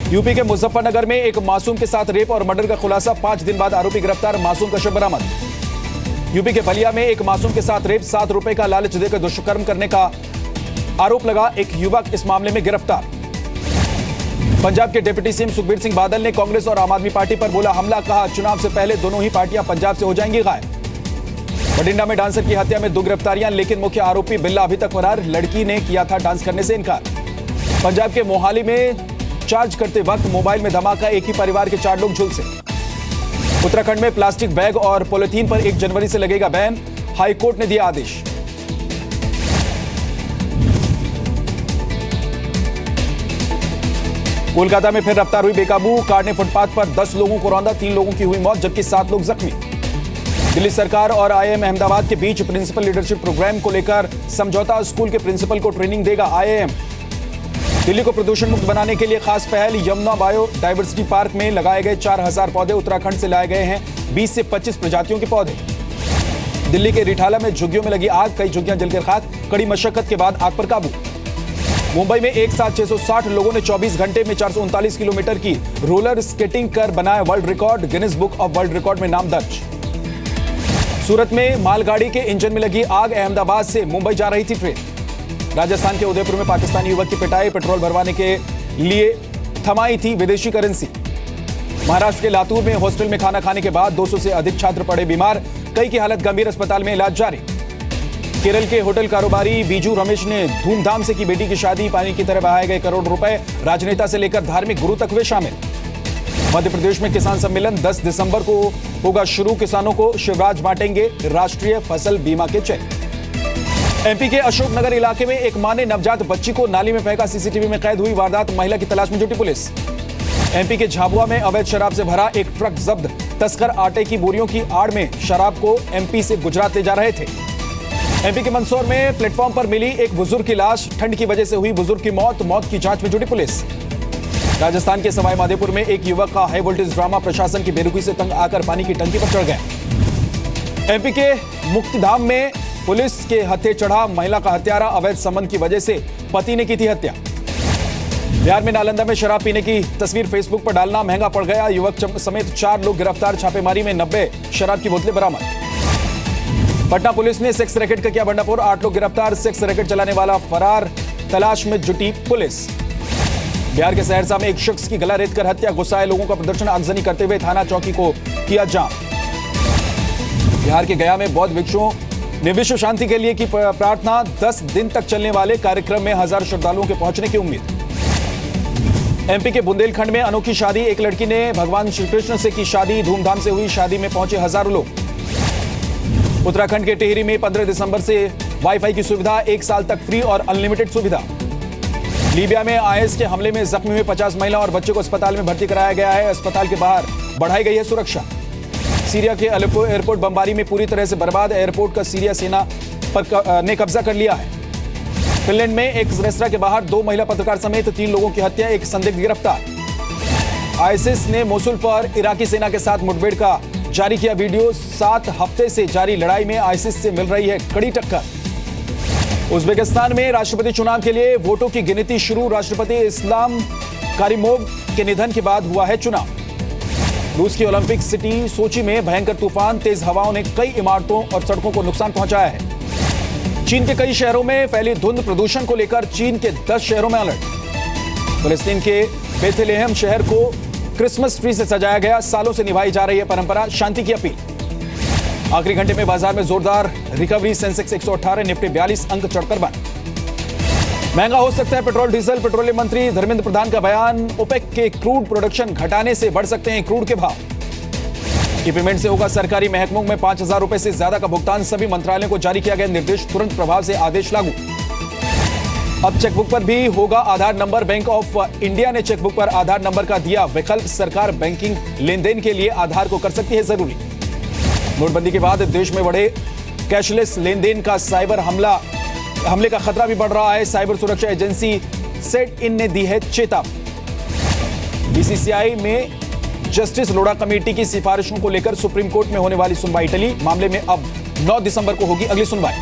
UP के मुजफ्फरनगर में एक मासूम के साथ रेप और मर्डर का खुलासा, 5 दिन बाद आरोपी गिरफ्तार, मासूम का शव बरामद। यूपी के बलिया में एक मासूम के साथ रेप, 7 रुपए का लालच देकर दुष्कर्म करने का आरोप लगा, एक युवक इस मामले में गिरफ्तार। पंजाब के डिप्टी सीएम सुखबीर सिंह बादल ने कांग्रेस और आम आदमी पार्टी पर बोला हमला, कहा चुनाव से पहले दोनों ही पार्टियां पंजाब से हो जाएंगी गायब। बठिंडा में डांसर की हत्या में 2 गिरफ्तारियां, लेकिन मुख्य आरोपी बिल्ला अभी तक फरार, लड़की ने किया था डांस करने से इनकार। पंजाब के मोहाली में चार्ज करते वक्त मोबाइल में धमाका, एक ही परिवार के 4 लोग झुलसे। उत्तराखंड में प्लास्टिक बैग और पॉलिथीन पर 1 जनवरी से लगेगा बैन, हाईकोर्ट ने दिया आदेश। कोलकाता में फिर रफ्तार हुई बेकाबू, कार ने फुटपाथ पर 10 लोगों को रौंदा, 3 लोगों की हुई मौत जबकि 7 लोग जख्मी। दिल्ली सरकार और आईआईएम अहमदाबाद के बीच प्रिंसिपल लीडरशिप प्रोग्राम को लेकर समझौता, स्कूल के प्रिंसिपल को ट्रेनिंग देगा आईआईएम। दिल्ली को प्रदूषण मुक्त बनाने के लिए खास पहल, यमुना बायो डायवर्सिटी पार्क में लगाए गए 4000 पौधे, उत्तराखंड से लाए गए हैं 20 से 25 प्रजातियों के पौधे। दिल्ली के रिठाला में झुग्गियों में लगी आग, कई झुग्गियां जलकर खाक, कड़ी मशक्कत के बाद आग पर काबू। मुंबई में एक साथ 660 लोगों ने 24 घंटे में 439 किलोमीटर की रोलर स्केटिंग कर बनाया world record, Guinness book of world record में नाम दर्ज। सूरत में मालगाड़ी के इंजन में लगी आग, अहमदाबाद से मुंबई जा रही थी ट्रेन। राजस्थान के उदयपुर में पाकिस्तानी युवक की पिटाई, पेट्रोल भरवाने के लिए थमाई थी विदेशी करेंसी। महाराष्ट्र के लातूर में हॉस्टल में खाना खाने के बाद 200 से अधिक छात्र पड़े बीमार, कई की हालत गंभीर, अस्पताल में इलाज जारी। केरल के होटल कारोबारी बीजू रमेश ने धूमधाम से की बेटी की शादी, पानी की तरह बहाए गए करोड़ रुपए, राजनेता से लेकर धार्मिक गुरु तक हुए शामिल। मध्य प्रदेश में किसान सम्मेलन 10 दिसंबर को होगा शुरू, किसानों को शिवराज बांटेंगे राष्ट्रीय फसल बीमा के चेक। एमपी के अशोकनगर इलाके में एक मां ने नवजात बच्ची को नाली में फेंका, सीसीटीवी में कैद हुई वारदात, महिला की तलाश में जुटी पुलिस। एमपी के झाबुआ में अवैध शराब से भरा एक ट्रक जब्त, तस्कर आटे की बोरियों की आड़ में शराब को एमपी से गुजरात ले जा रहे थे। एमपी के मंदसौर में प्लेटफॉर्म पर मिली एक बुजुर्ग की लाश, ठंड की वजह से हुई बुजुर्ग की मौत की जांच में जुटी पुलिस। राजस्थान के सवाई माधोपुर में एक युवक का हाई वोल्टेज ड्रामा, प्रशासन की बेरुखी से तंग आकर पानी की टंकी पर चढ़ गया। एमपी के मुक्तिधाम में पुलिस के हत्थे चढ़ा महिला का हत्यारा, अवैध संबंध की वजह से पति ने की थी हत्या। बिहार में नालंदा में शराब पीने की तस्वीर फेसबुक पर डालना महंगा पड़ गया, युवक समेत 4 लोग गिरफ्तार, छापेमारी में 90 शराब की बोतलें बरामद। पटना पुलिस ने सेक्स रैकेट का किया भंडाफोड़, 8 लोग गिरफ्तार, सेक्स रैकेट चलाने वाला फरार, तलाश में जुटी पुलिस। बिहार के सहरसा में एक शख्स की गला रेतकर हत्या, गुस्साए लोगों का प्रदर्शन, आगजनी करते हुए थाना चौकी को किया जाम। बिहार के गया में बौद्ध भिक्षुओं ने विश्व शांति के लिए की प्रार्थना, 10 दिन तक चलने वाले कार्यक्रम में हजारों श्रद्धालुओं के पहुंचने की उम्मीद। एमपी के बुंदेलखंड में अनोखी शादी, एक लड़की ने भगवान श्री कृष्ण से की शादी, धूमधाम से हुई शादी में पहुंचे हजारों लोग। उत्तराखंड के टिहरी में 15 दिसंबर से वाईफाई की सुविधा, 1 साल तक फ्री और अनलिमिटेड सुविधा। लीबिया में आईएस के हमले में जख्मी हुए 50 महिला और बच्चे को अस्पताल में भर्ती कराया गया है, अस्पताल के बाहर बढ़ाई गई है सुरक्षा। सीरिया के अलेप्पो एयरपोर्ट बमबारी में पूरी तरह से बर्बाद, एयरपोर्ट का सीरिया सेना ने कब्जा कर लिया है। फिनलैंड में एक रेस्तरां के बाहर 2 महिला पत्रकार समेत 3 लोगों की हत्या, एक संदिग्ध गिरफ्तार। आईएसआईएस ने मोसुल पर इराकी सेना के साथ मुठभेड़ का जारी किया वीडियो, 7 हफ्ते से जारी लड़ाई में आईएसआईएस से मिल रही है कड़ी टक्कर। उज्बेकिस्तान में राष्ट्रपति चुनाव के लिए वोटों की गिनती शुरू, राष्ट्रपति इस्लाम कारिमोव के निधन के बाद हुआ है चुनाव। रूस की ओलंपिक सिटी सोची में भयंकर तूफान, तेज हवाओं ने कई इमारतों और सड़कों को नुकसान पहुंचाया है। चीन के कई शहरों में फैली धुंध, प्रदूषण को लेकर चीन के 10 शहरों में अलर्ट। फिलिस्तीन के बेथलेहम शहर को क्रिसमस ट्री से सजाया गया, सालों से निभाई जा रही है परंपरा, शांति की अपील। आखिरी घंटे में बाजार में जोरदार रिकवरी, सेंसेक्स 118, निफ्टी 42 अंक चढ़कर बंद। महंगा हो सकता है पेट्रोल डीजल, पेट्रोलियम मंत्री धर्मेंद्र प्रधान का बयान, ओपेक के क्रूड प्रोडक्शन घटाने से बढ़ सकते हैं क्रूड के भाव। ई पेमेंट से होगा सरकारी महकमों में 5000 रुपए से ज्यादा का भुगतान, सभी मंत्रालयों को जारी किया गया निर्देश, तुरंत प्रभाव से आदेश लागू। अब चेकबुक पर भी होगा आधार नंबर, बैंक ऑफ इंडिया ने चेकबुक पर आधार नंबर का दिया विकल्प, सरकार बैंकिंग लेनदेन के लिए आधार को कर सकती है जरूरी। नोटबंदी के बाद देश में बढ़े कैशलेस लेनदेन का साइबर हमले का खतरा भी बढ़ रहा है, साइबर सुरक्षा एजेंसी सेट इन ने दी है चेतावनी। बीसीसीआई में जस्टिस लोढ़ा कमेटी की सिफारिशों को लेकर सुप्रीम कोर्ट में होने वाली सुनवाई टली, मामले में अब 9 दिसंबर को होगी अगली सुनवाई।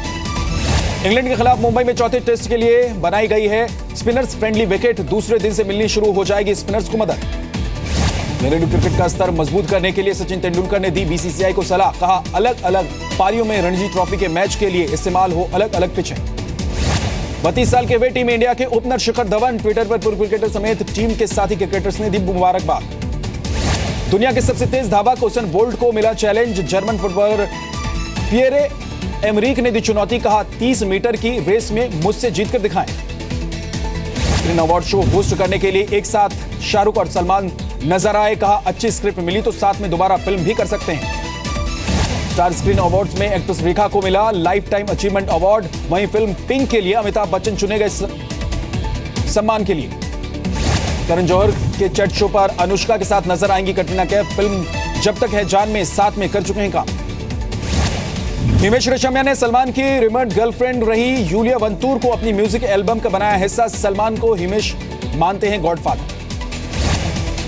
इंग्लैंड के खिलाफ मुंबई में चौथे टेस्ट के लिए बनाई गई है स्पिनर्स फ्रेंडली विकेट। दूसरे दिन से मिलनी शुरू हो जाएगी स्पिनर्स को मदद। घरेलू क्रिकेट का स्तर मजबूत करने के लिए सचिन तेंदुलकर ने दी बीसीसीआई को सलाह। कहा, अलग अलग पारियों में रणजी ट्रॉफी के मैच के लिए इस्तेमाल हो अलग अलग पिचें। 32 साल के वे टीम इंडिया के ओपनर शिखर धवन। ट्विटर पर पूर्व क्रिकेटर समेत टीम के साथी क्रिकेटर्स ने दी मुबारकबाद। दुनिया के सबसे तेज धावक उसेन बोल्ट को मिला चैलेंज। जर्मन फुटबॉलर पियरे एमरिक ने दी चुनौती। कहा, 30 मीटर की रेस में मुझसे जीतकर दिखाएं। स्क्रीन अवार्ड शो होस्ट करने के लिए एक साथ शाहरुख और सलमान नजर आए। कहा, अच्छी स्क्रिप्ट मिली तो साथ में दोबारा फिल्म भी कर सकते हैं। स्टार स्क्रीन अवार्ड्स में एक्ट्रेस रेखा को मिला लाइफ टाइम अचीवमेंट अवार्ड। वहीं फिल्म पिंक के लिए अमिताभ बच्चन चुने गए सम्मान के लिए। करण जौहर के चैट शो पर अनुष्का के साथ नजर आएंगी कटरीना कैफ। फिल्म जब तक है जान में साथ में कर चुके हैं काम। हिमेश रेशमिया ने सलमान की रिमोट गर्लफ्रेंड रही यूलिया वंतूर को अपनी म्यूजिक एल्बम का बनाया हिस्सा। सलमान को हिमेश मानते हैं गॉडफादर।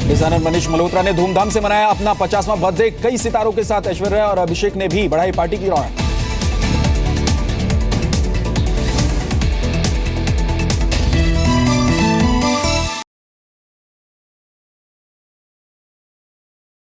डिजाइनर मनीष मल्होत्रा ने धूमधाम से मनाया अपना 50वां बर्थडे। कई सितारों के साथ ऐश्वर्या और अभिषेक ने भी बढ़ाई पार्टी की रौनक।